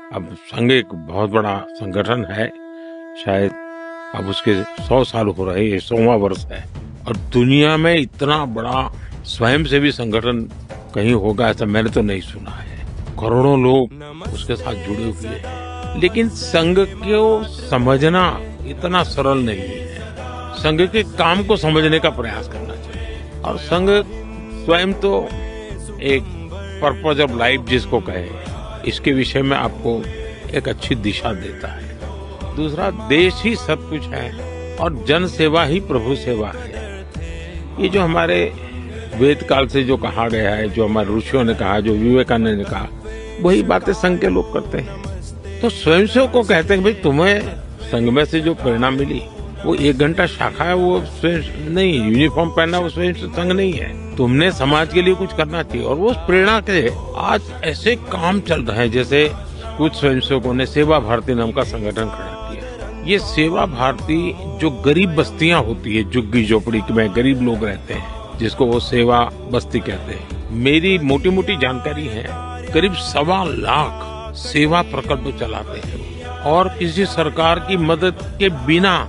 अब संघ एक बहुत बड़ा संगठन है, शायद अब उसके 100 साल हो रहे, ये 100वां वर्ष है और दुनिया में इतना बड़ा स्वयंसेवी संगठन कहीं होगा ऐसा मैंने तो नहीं सुना है। करोड़ों लोग उसके साथ जुड़े हुए हैं, लेकिन संघ को समझना इतना सरल नहीं है। संघ के काम को समझने का प्रयास करना चाहिए और संघ स्वयं तो एक पर्पज ऑफ लाइफ जिसको कहे, इसके विषय में आपको एक अच्छी दिशा देता है। दूसरा, देश ही सब कुछ है और जन सेवा ही प्रभु सेवा है। ये जो हमारे वेद काल से जो कहा गया है, जो हमारे ऋषियों ने कहा, जो विवेकानंद ने कहा, वही बातें संघ के लोग करते हैं। तो स्वयंसेवक को कहते हैं भाई तुम्हें संघ में से जो प्रेरणा मिली वो 1 घंटा शाखा है, वो स्वयं नहीं, यूनिफॉर्म पहनना वो स्वयं संघ नहीं है। तुमने समाज के लिए कुछ करना चाहिए और वो प्रेरणा के आज ऐसे काम चल रहे हैं। जैसे कुछ स्वयंसेवकों ने सेवा भारती नाम का संगठन खड़ा किया। ये सेवा भारती जो गरीब बस्तियां होती है, झुग्गी झोपड़ी में गरीब लोग रहते हैं, जिसको वो सेवा बस्ती कहते हैं। मेरी मोटी मोटी जानकारी है, करीब 1.25 लाख सेवा प्रकल्प चलाते हैं और किसी सरकार की मदद के बिना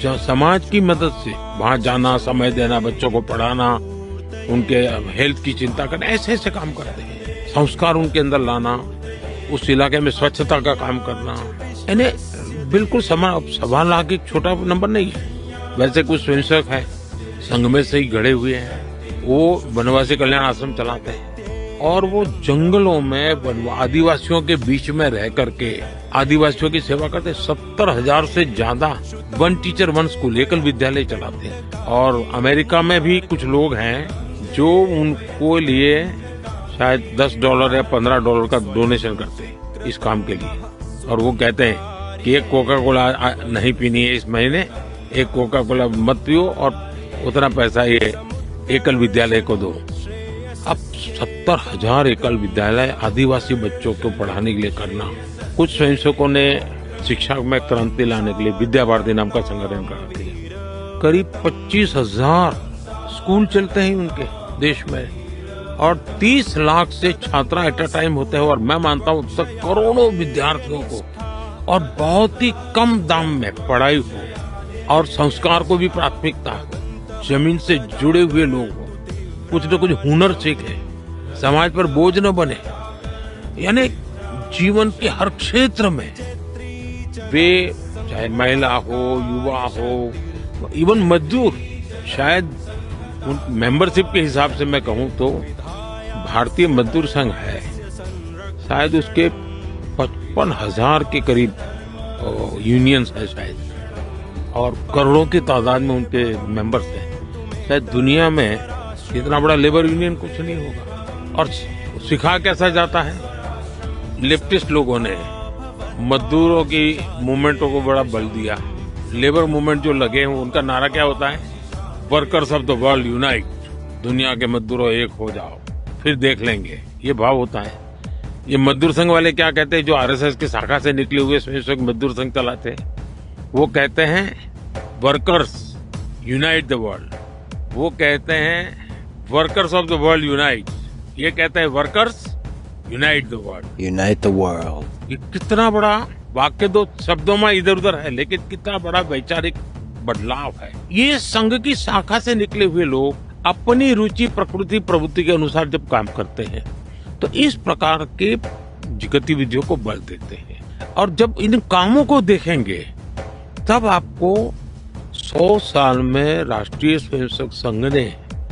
जो समाज की मदद से वहां जाना, समय देना, बच्चों को पढ़ाना, उनके हेल्थ की चिंता करना, ऐसे ऐसे काम करते हैं। संस्कार उनके अंदर लाना, उस इलाके में स्वच्छता का काम करना, यानी बिल्कुल 1.25 लाख एक छोटा नंबर नहीं है। वैसे कुछ स्वयंसेवक है संघ में से ही गढ़े हुए हैं, वो वनवासी कल्याण आश्रम चलाते हैं और वो जंगलों में आदिवासियों के बीच में रह करके आदिवासियों की सेवा करते। 70,000 से ज्यादा 1 टीचर 1 स्कूल एकल विद्यालय चलाते हैं। और अमेरिका में भी कुछ लोग हैं जो उनको लिए शायद $10 या $15 का डोनेशन करते हैं इस काम के लिए। और वो कहते हैं कि एक कोका कोला नहीं पीनी है इस महीने, एक कोका कोला मत पियो और उतना पैसा ये एकल विद्यालय को दो। अब 70,000 एकल विद्यालय आदिवासी बच्चों को पढ़ाने के लिए करना। कुछ स्वयंसेवकों ने शिक्षा में क्रांति लाने के लिए विद्या भारती नाम का संगठन करा दिया। करीब 25,000 स्कूल चलते हैं उनके देश में और 30 लाख से छात्र एट अ टाइम होते हैं। और मैं मानता हूँ तक करोड़ों विद्यार्थियों को और बहुत ही कम दाम में पढ़ाई हो और संस्कार को भी प्राथमिकता हो, जमीन से जुड़े हुए लोग हो, कुछ न कुछ हुनर सीखे, समाज पर बोझ न बने। यानी जीवन के हर क्षेत्र में वे, चाहे महिला हो, युवा हो, इवन मजदूर, शायद मेंबरशिप के हिसाब से मैं कहूं तो भारतीय मजदूर संघ है, शायद उसके 55,000 के करीब यूनियंस है शायद, और करोड़ों की तादाद में उनके मेंबर्स हैं। शायद दुनिया में इतना बड़ा लेबर यूनियन कुछ नहीं होगा। और सिखा कैसा जाता है, लेफ्टिस्ट लोगों ने मजदूरों की मूवमेंटों को बड़ा बल दिया। लेबर मूवमेंट जो लगे हैं उनका नारा क्या होता है, workers of the world unite, दुनिया के मजदूरों एक हो जाओ, फिर देख लेंगे, ये भाव होता है। ये मजदूर संघ वाले क्या कहते हैं, जो आरएसएस की शाखा से निकले हुए स्वयंसेवक मजदूर संघ चलाते हैं, वो कहते हैं वर्कर्स यूनाइट द वर्ल्ड। वो कहते हैं workers of the world unite, ये कहते हैं workers unite the world. Unite the world. ये कितना बड़ा वाक्य, 2 शब्दों में इधर उधर है, लेकिन कितना बड़ा वैचारिक बदलाव है। ये संघ की शाखा से निकले हुए लोग अपनी रुचि, प्रकृति, प्रवृत्ति के अनुसार जब काम करते हैं तो इस प्रकार के गतिविधियों को बल देते हैं। और जब इन कामों को देखेंगे तब आपको 100 साल में राष्ट्रीय स्वयंसेवक संघ ने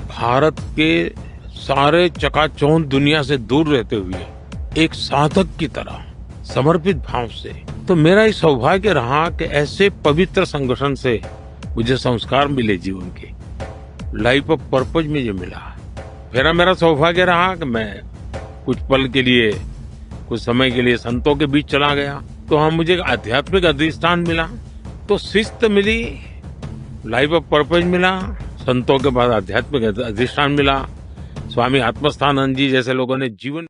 भारत के सारे चकाचौंध दुनिया से दूर रहते हुए एक साधक की तरह समर्पित भाव से, तो मेरा ही सौभाग्य रहा कि ऐसे पवित्र संगठन से मुझे संस्कार मिले जीवन के, लाइफ ऑफ पर्पज में जो मिला। फिर मेरा सौभाग्य रहा कि मैं कुछ पल के लिए, कुछ समय के लिए संतों के बीच चला गया, तो हम मुझे आध्यात्मिक अधिष्ठान मिला, तो शिस्त मिली, लाइफ ऑफ पर्पज मिला, संतों के बाद आध्यात्मिक अधिष्ठान मिला। स्वामी आत्मस्थानंद जी जैसे लोगों ने जीवन